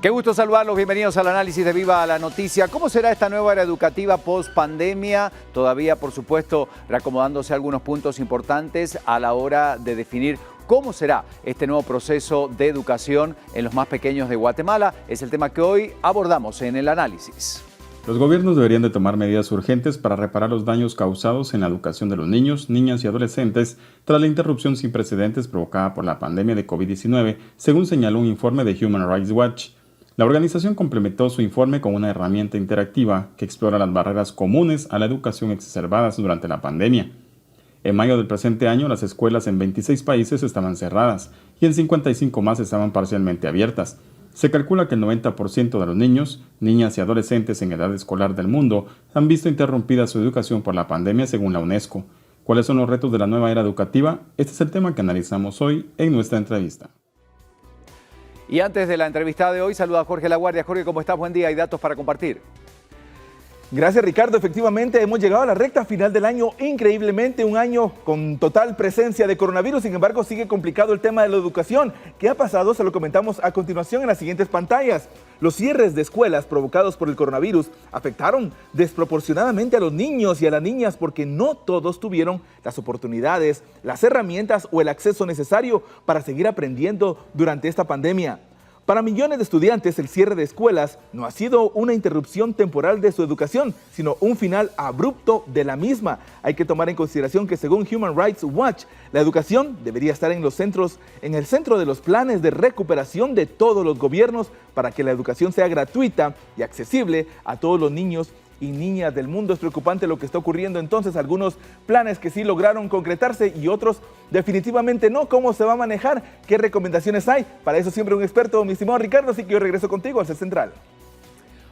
Qué gusto saludarlos, bienvenidos al análisis de Viva la Noticia. ¿Cómo será esta nueva era educativa post pandemia? Todavía, por supuesto, reacomodándose algunos puntos importantes a la hora de definir cómo será este nuevo proceso de educación en los más pequeños de Guatemala. Es el tema que hoy abordamos en el análisis. Los gobiernos deberían de tomar medidas urgentes para reparar los daños causados en la educación de los niños, niñas y adolescentes tras la interrupción sin precedentes provocada por la pandemia de COVID-19, según señaló un informe de Human Rights Watch. La organización complementó su informe con una herramienta interactiva que explora las barreras comunes a la educación exacerbadas durante la pandemia. En mayo del presente año, las escuelas en 26 países estaban cerradas y en 55 más estaban parcialmente abiertas. Se calcula que el 90% de los niños, niñas y adolescentes en edad escolar del mundo han visto interrumpida su educación por la pandemia según la UNESCO. ¿Cuáles son los retos de la nueva era educativa? Este es el tema que analizamos hoy en nuestra entrevista. Y antes de la entrevista de hoy, saluda a Jorge Laguardia. Jorge, ¿cómo estás? Buen día. ¿Hay datos para compartir? Gracias, Ricardo. Efectivamente, hemos llegado a la recta final del año, increíblemente un año con total presencia de coronavirus. Sin embargo, sigue complicado el tema de la educación. ¿Qué ha pasado? Se lo comentamos a continuación en las siguientes pantallas. Los cierres de escuelas provocados por el coronavirus afectaron desproporcionadamente a los niños y a las niñas porque no todos tuvieron las oportunidades, las herramientas o el acceso necesario para seguir aprendiendo durante esta pandemia. Para millones de estudiantes, el cierre de escuelas no ha sido una interrupción temporal de su educación, sino un final abrupto de la misma. Hay que tomar en consideración que según Human Rights Watch, la educación debería estar en el centro de los planes de recuperación de todos los gobiernos para que la educación sea gratuita y accesible a todos los niños y niñas del mundo. Es preocupante lo que está ocurriendo entonces, algunos planes que sí lograron concretarse y otros definitivamente no. ¿Cómo se va a manejar? ¿Qué recomendaciones hay? Para eso siempre un experto, mi estimado Ricardo, así que yo regreso contigo al set central.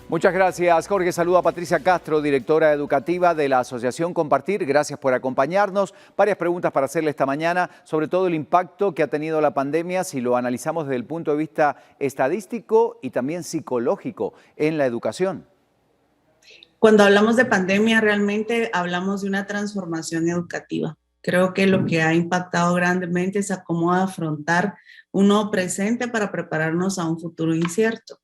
Muchas gracias, Jorge. Saludo a Patricia Castro, directora educativa de la Asociación Compartir. Gracias por acompañarnos. Varias preguntas para hacerle esta mañana, sobre todo el impacto que ha tenido la pandemia, si lo analizamos desde el punto de vista estadístico y también psicológico en la educación. Cuando hablamos de pandemia, realmente hablamos de una transformación educativa. Creo que lo que ha impactado grandemente es cómo afrontar un nuevo presente para prepararnos a un futuro incierto.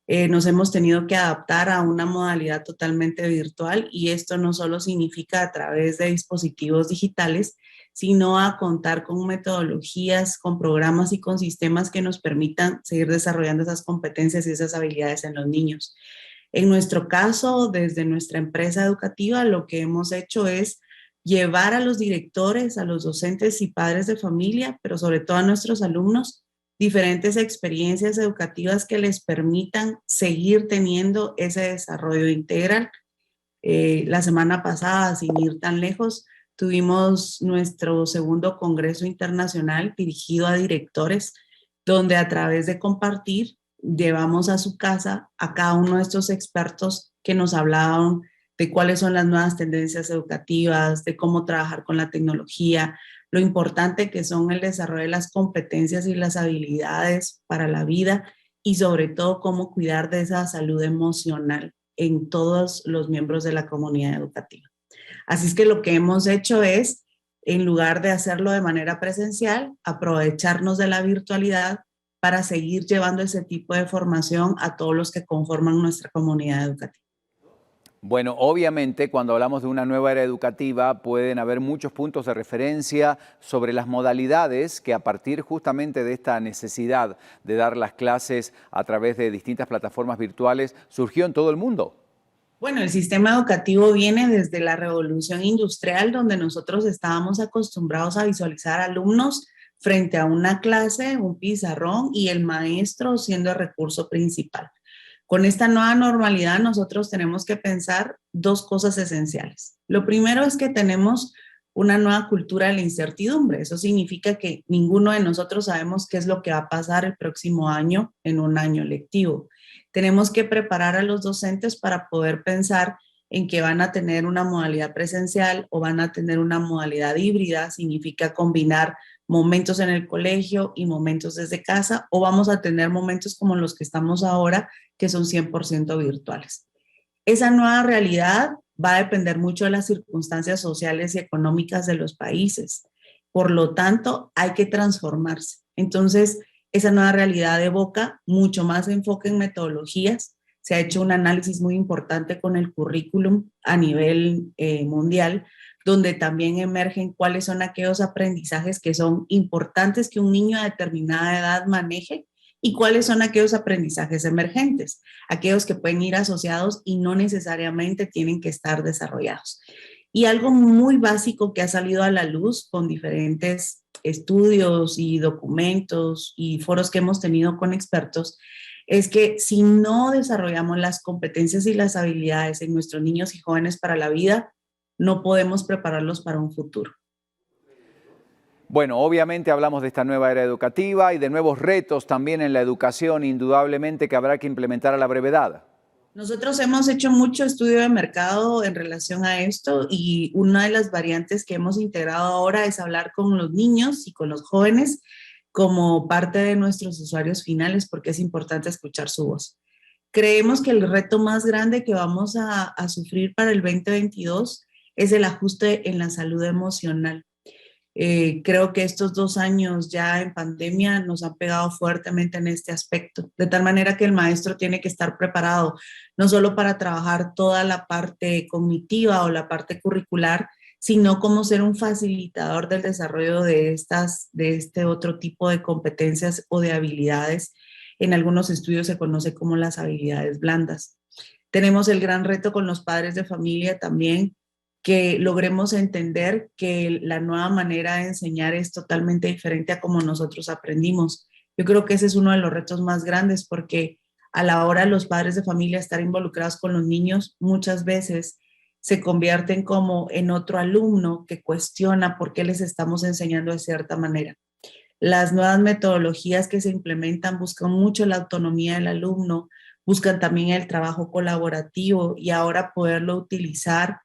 Nos hemos tenido que adaptar a una modalidad totalmente virtual y esto no solo significa a través de dispositivos digitales, sino a contar con metodologías, con programas y con sistemas que nos permitan seguir desarrollando esas competencias y esas habilidades en los niños. En nuestro caso, desde nuestra empresa educativa, lo que hemos hecho es llevar a los directores, a los docentes y padres de familia, pero sobre todo a nuestros alumnos, diferentes experiencias educativas que les permitan seguir teniendo ese desarrollo integral. La semana pasada, sin ir tan lejos, tuvimos nuestro segundo Congreso Internacional dirigido a directores, donde a través de compartir, llevamos a su casa a cada uno de estos expertos que nos hablaban de cuáles son las nuevas tendencias educativas, de cómo trabajar con la tecnología, lo importante que son el desarrollo de las competencias y las habilidades para la vida y sobre todo cómo cuidar de esa salud emocional en todos los miembros de la comunidad educativa. Así es que lo que hemos hecho es, en lugar de hacerlo de manera presencial, aprovecharnos de la virtualidad para seguir llevando ese tipo de formación a todos los que conforman nuestra comunidad educativa. Bueno, obviamente cuando hablamos de una nueva era educativa pueden haber muchos puntos de referencia sobre las modalidades que a partir justamente de esta necesidad de dar las clases a través de distintas plataformas virtuales surgió en todo el mundo. Bueno, el sistema educativo viene desde la revolución industrial, donde nosotros estábamos acostumbrados a visualizar alumnos frente a una clase, un pizarrón y el maestro siendo el recurso principal. Con esta nueva normalidad nosotros tenemos que pensar dos cosas esenciales. Lo primero es que tenemos una nueva cultura de la incertidumbre. Eso significa que ninguno de nosotros sabemos qué es lo que va a pasar el próximo año en un año lectivo. Tenemos que preparar a los docentes para poder pensar en que van a tener una modalidad presencial o van a tener una modalidad híbrida. Significa combinar momentos en el colegio y momentos desde casa, o vamos a tener momentos como los que estamos ahora, que son 100% virtuales. Esa nueva realidad va a depender mucho de las circunstancias sociales y económicas de los países. Por lo tanto, hay que transformarse. Entonces, esa nueva realidad evoca mucho más enfoque en metodologías. Se ha hecho un análisis muy importante con el currículum a nivel mundial, donde también emergen cuáles son aquellos aprendizajes que son importantes que un niño a determinada edad maneje y cuáles son aquellos aprendizajes emergentes, aquellos que pueden ir asociados y no necesariamente tienen que estar desarrollados. Y algo muy básico que ha salido a la luz con diferentes estudios y documentos y foros que hemos tenido con expertos es que si no desarrollamos las competencias y las habilidades en nuestros niños y jóvenes para la vida, no podemos prepararlos para un futuro. Bueno, obviamente hablamos de esta nueva era educativa y de nuevos retos también en la educación, indudablemente que habrá que implementar a la brevedad. Nosotros hemos hecho mucho estudio de mercado en relación a esto y una de las variantes que hemos integrado ahora es hablar con los niños y con los jóvenes como parte de nuestros usuarios finales porque es importante escuchar su voz. Creemos que el reto más grande que vamos a sufrir para el 2022 es el ajuste en la salud emocional. Creo que estos 2 años ya en pandemia nos han pegado fuertemente en este aspecto, de tal manera que el maestro tiene que estar preparado no solo para trabajar toda la parte cognitiva o la parte curricular, sino como ser un facilitador del desarrollo de este otro tipo de competencias o de habilidades. En algunos estudios se conoce como las habilidades blandas. Tenemos el gran reto con los padres de familia también, que logremos entender que la nueva manera de enseñar es totalmente diferente a como nosotros aprendimos. Yo creo que ese es uno de los retos más grandes porque a la hora los padres de familia estar involucrados con los niños muchas veces se convierten como en otro alumno que cuestiona por qué les estamos enseñando de cierta manera. Las nuevas metodologías que se implementan buscan mucho la autonomía del alumno, buscan también el trabajo colaborativo y ahora poderlo utilizar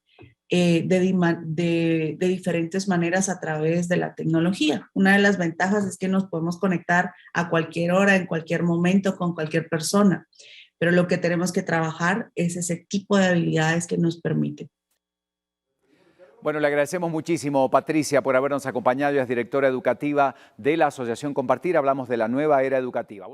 de diferentes maneras a través de la tecnología. Una de las ventajas es que nos podemos conectar a cualquier hora, en cualquier momento, con cualquier persona, pero lo que tenemos que trabajar es ese tipo de habilidades que nos permiten. Bueno, le agradecemos muchísimo, Patricia, por habernos acompañado. Ella es directora educativa de la Asociación Compartir. Hablamos de la nueva era educativa.